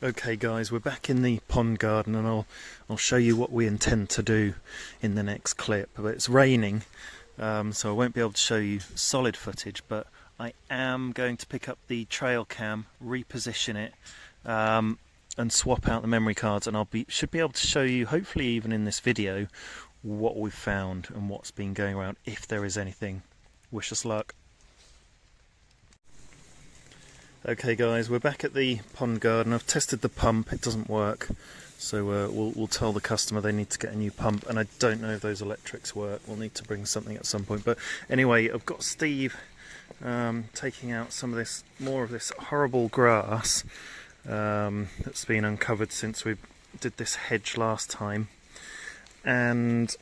Okay guys, we're back in the pond garden and I'll show you what we intend to do in the next clip. But it's raining, so I won't be able to show you solid footage, but I am going to pick up the trail cam, reposition it, and swap out the memory cards, and should be able to show you, hopefully even in this video, what we've found and what's been going around, if there is anything. Wish us luck. Okay guys, we're back at the pond garden. I've tested the pump, it doesn't work, so we'll tell the customer they need to get a new pump, and I don't know if those electrics work. We'll need to bring something at some point. But anyway, I've got Steve taking out more of this horrible grass that's been uncovered since we did this hedge last time, and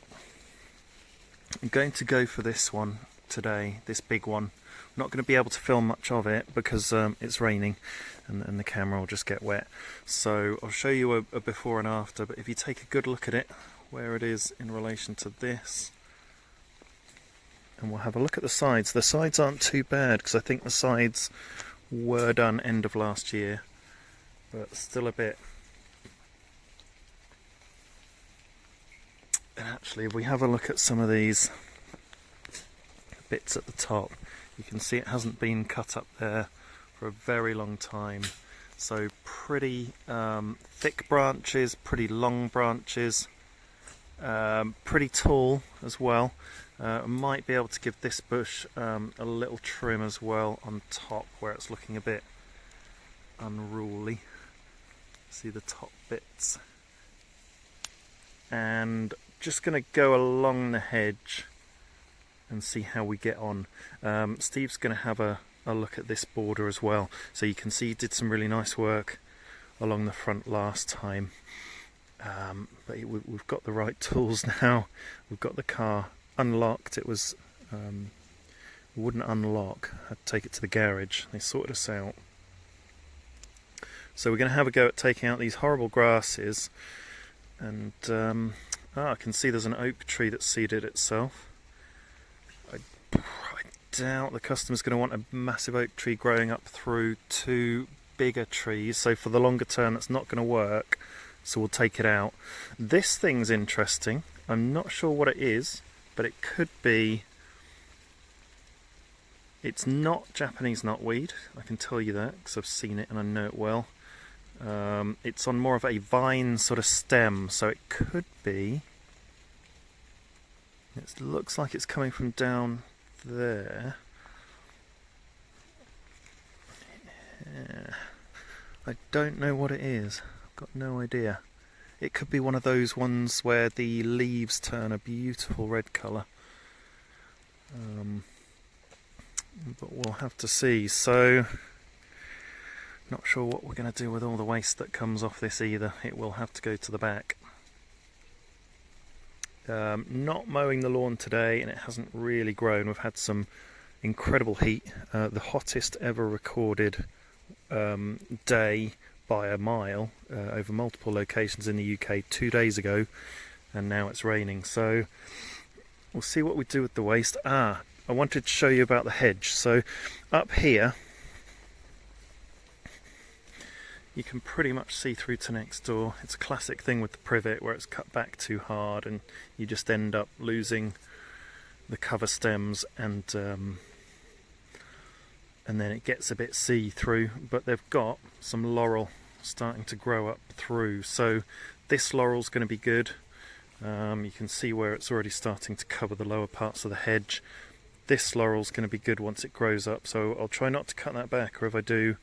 I'm going to go for this one today, this big one. I'm not going to be able to film much of it because it's raining and the camera will just get wet. So I'll show you a before and after, but if you take a good look at it, where it is in relation to this, and we'll have a look at the sides. The sides aren't too bad because I think the sides were done end of last year, but still a bit. And actually, if we have a look at some of these bits at the top, you can see it hasn't been cut up there for a very long time. So pretty thick branches, pretty long branches, pretty tall as well. I might be able to give this bush a little trim as well on top where it's looking a bit unruly. See the top bits. And just going to go along the hedge and see how we get on. Steve's going to have a look at this border as well, so you can see he did some really nice work along the front last time, but we've got the right tools now. We've got the car unlocked. It was wouldn't unlock. I had to take it to the garage. They sorted us out. So we're going to have a go at taking out these horrible grasses, and I can see there's an oak tree that's seeded itself. I doubt the customer's going to want a massive oak tree growing up through two bigger trees, so for the longer term that's not going to work, so we'll take it out. This thing's interesting. I'm not sure what it is, but it could be. It's not Japanese knotweed, I can tell you that because I've seen it and I know it well. It's on more of a vine sort of stem, so it could be. It looks like it's coming from down there. Yeah. I don't know what it is. I've got no idea. It could be one of those ones where the leaves turn a beautiful red colour. But we'll have to see. So, not sure what we're going to do with all the waste that comes off this either. It will have to go to the back. Not mowing the lawn today, and it hasn't really grown. We've had some incredible heat, the hottest ever recorded day by a mile over multiple locations in the UK 2 days ago, and now it's raining. So we'll see what we do with the waste. I wanted to show you about the hedge. So up here you can pretty much see through to next door. It's a classic thing with the privet where it's cut back too hard and you just end up losing the cover stems, and then it gets a bit see-through. But they've got some laurel starting to grow up through, so this laurel's going to be good. You can see where it's already starting to cover the lower parts of the hedge. This laurel's going to be good once it grows up, so I'll try not to cut that back, or if I do,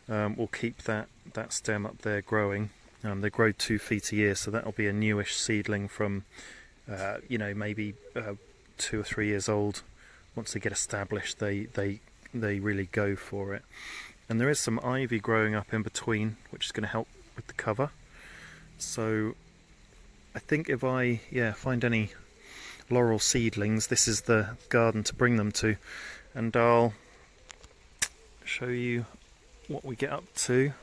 we'll keep that stem up there growing. They grow 2 feet a year, so that'll be a newish seedling from maybe 2 or 3 years old. Once they get established, they really go for it. And there is some ivy growing up in between, which is going to help with the cover. So I think if I find any laurel seedlings, this is the garden to bring them to, and I'll show you what we get up to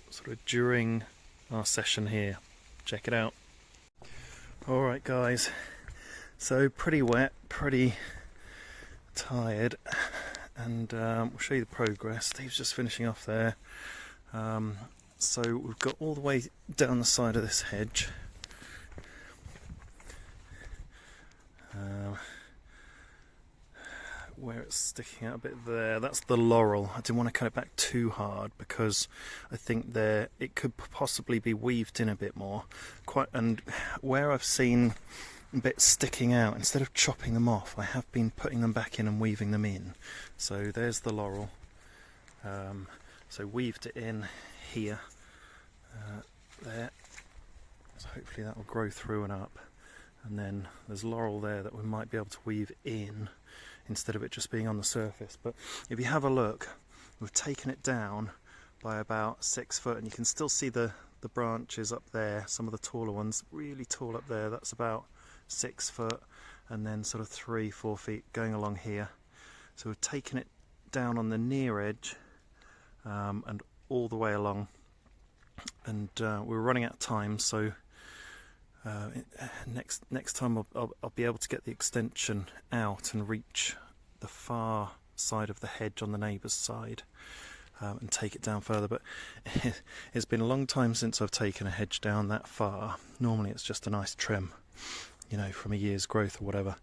sort of during our session here. Check it out. Alright guys, so pretty wet, pretty tired, and we'll show you the progress. Steve's just finishing off there. So we've got all the way down the side of this hedge. Where it's sticking out a bit there, that's the laurel. I didn't want to cut it back too hard because I think it could possibly be weaved in a bit more. And where I've seen bits sticking out, instead of chopping them off, I have been putting them back in and weaving them in. So there's the laurel. So weaved it in here, there. So hopefully that will grow through and up. And then there's laurel there that we might be able to weave in instead of it just being on the surface. But if you have a look, we've taken it down by about 6 foot, and you can still see the branches up there, some of the taller ones, really tall up there. That's about 6 foot, and then sort of 3-4 feet going along here. So we've taken it down on the near edge and all the way along, and we're running out of time, so next time I'll be able to get the extension out and reach the far side of the hedge on the neighbour's side and take it down further. But it's been a long time since I've taken a hedge down that far. Normally it's just a nice trim, you know, from a year's growth or whatever,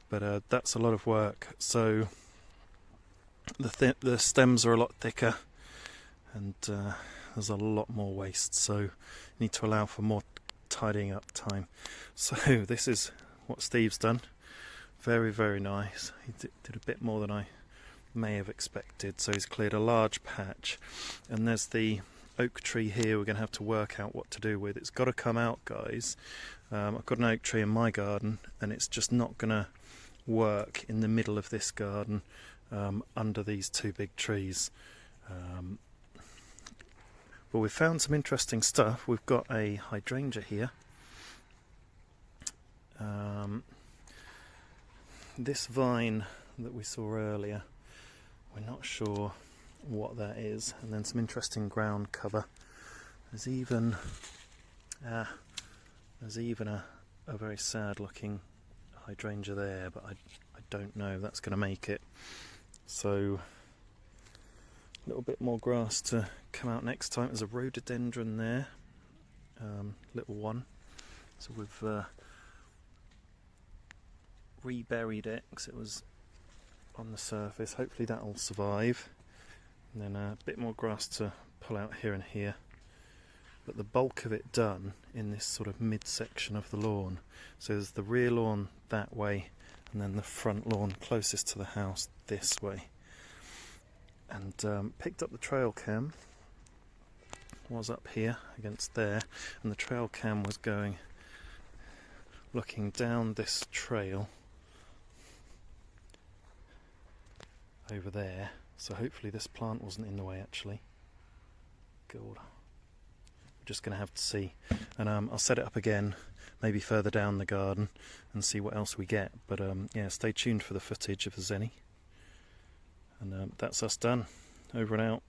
but that's a lot of work. So the stems are a lot thicker, and there's a lot more waste, so you need to allow for more tidying up time. So this is what Steve's done. Very, very nice. He did a bit more than I may have expected. So he's cleared a large patch, and there's the oak tree here we're going to have to work out what to do with. It's got to come out, guys. I've got an oak tree in my garden, and it's just not going to work in the middle of this garden under these two big trees. But we've found some interesting stuff. We've got a hydrangea here. This vine that we saw earlier, we're not sure what that is. And then some interesting ground cover. There's even a very sad looking hydrangea there, but I don't know if that's going to make it. So a little bit more grass to come out next time. There's a rhododendron there, little one. So we've reburied it because it was on the surface. Hopefully that will survive. And then a bit more grass to pull out here and here. But the bulk of it done in this sort of mid-section of the lawn. So there's the rear lawn that way, and then the front lawn closest to the house this way. And picked up the trail cam, was up here against there, and the trail cam was looking down this trail over there. So hopefully this plant wasn't in the way actually. God, we're just going to have to see. And I'll set it up again, maybe further down the garden, and see what else we get. But yeah, stay tuned for the footage if there's any. And that's us done. Over and out.